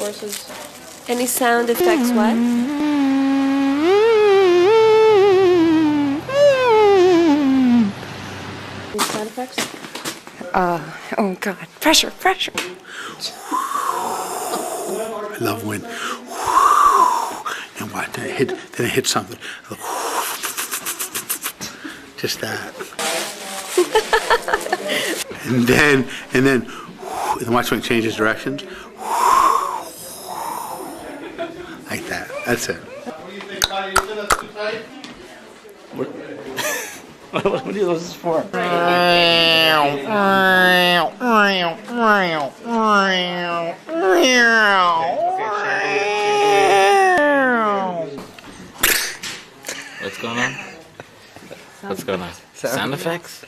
forces. Any sound effects, what? Any sound effects? Oh God, pressure. I love when, and what, then it hit something. Just that. and then watch when it changes directions. Like that. That's it. What are those for? What's going on? What's going on? Sound effects?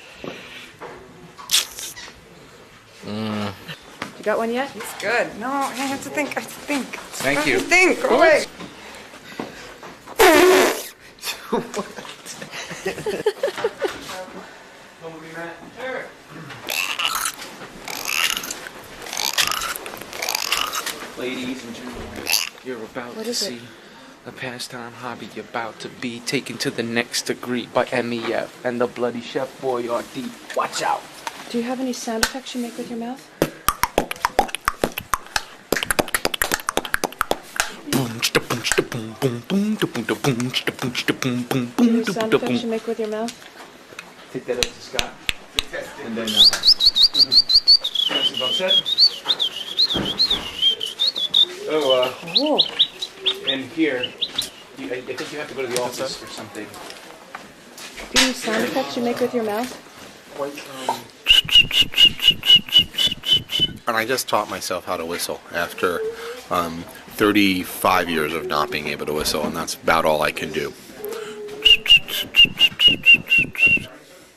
You got one yet? It's good. No, I have to think. Thank you. Think. Go away. Ladies and gentlemen, you're about to see a pastime hobby about to be taken to the next degree by MEF and the Bloody Chef Boyardee. Watch out! Do you have any sound effects you make with your mouth? Any sound effects you make with your mouth? Take that up to Scott. And then, about set. Oh. And here, I think you have to go to the office or something. Do you have any sound effects you make with your mouth? And I just taught myself how to whistle after 35 years of not being able to whistle, and that's about all I can do.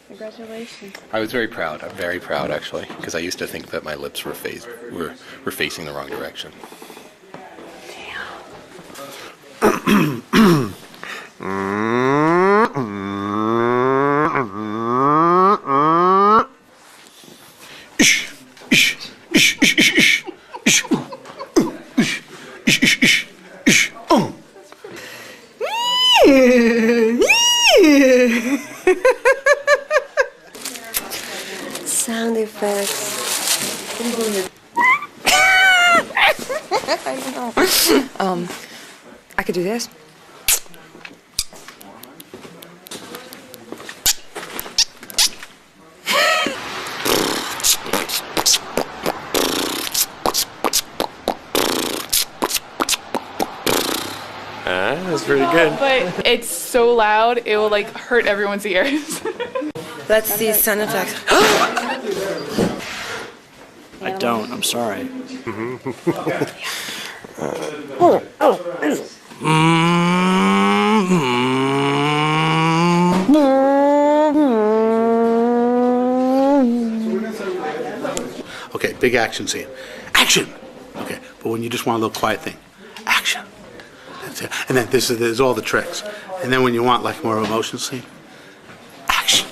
Congratulations. I was very proud. I'm very proud, actually, because I used to think that my lips were facing the wrong direction. Sound effects. I don't know. I could do this. That's pretty good. But it's so loud, it will like hurt everyone's ears. Let's see sound effects. I don't. I'm sorry. Okay, big action scene. Action! Okay, but when you just want a little quiet thing. Action! That's it. And then there's all the tricks. And then when you want like more of an emotional scene. Action!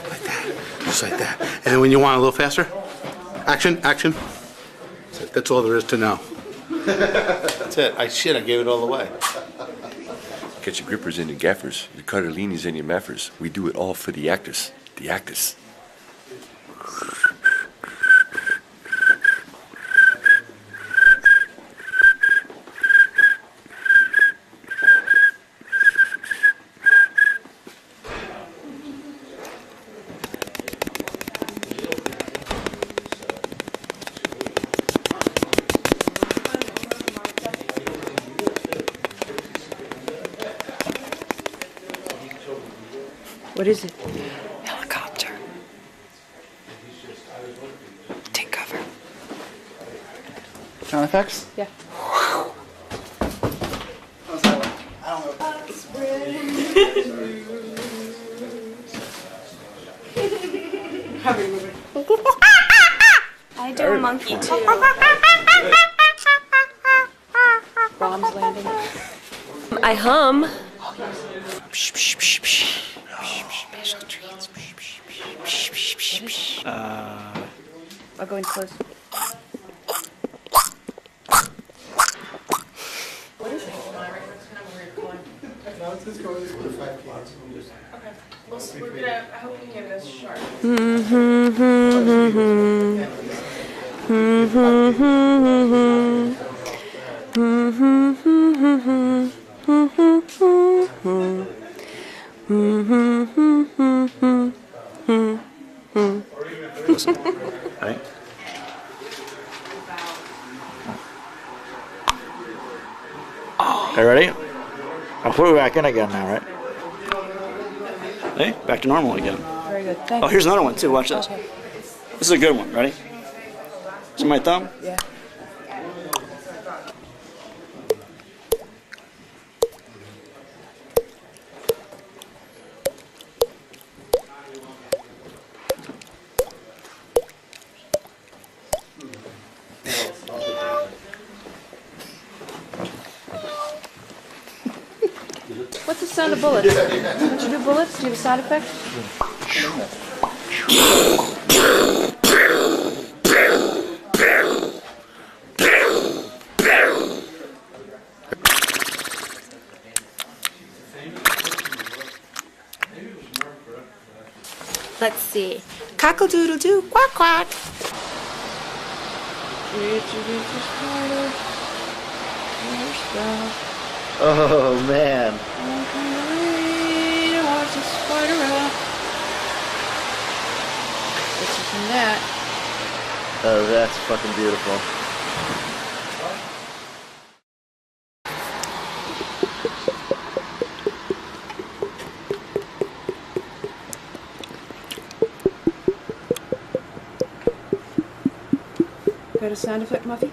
Like that. Just like that. And then when you want a little faster. Action! That's all there is to know. That's it. I gave it all away. Get your grippers and your gaffers, your Cardellinis and your maffers. We do it all for the actors. The actors. What is it? Helicopter. Take cover. Sound effects? Yeah. I do a monkey too. Bombs landing. I hum. Special treats. I'll go in close. Right? Okay, ready? I'll put it back in again now, right? Hey, back to normal again. Very good. Thanks. Oh, here's another one too. Watch this. Okay. This is a good one. Ready? See my thumb? Yeah. What's the sound of bullets? Don't you do bullets? Do you have a sound effect? Let's see. Cockle-doodle-doo, quack quack. Oh man. Oh, that's fucking beautiful. Got a sound effect, Muffy?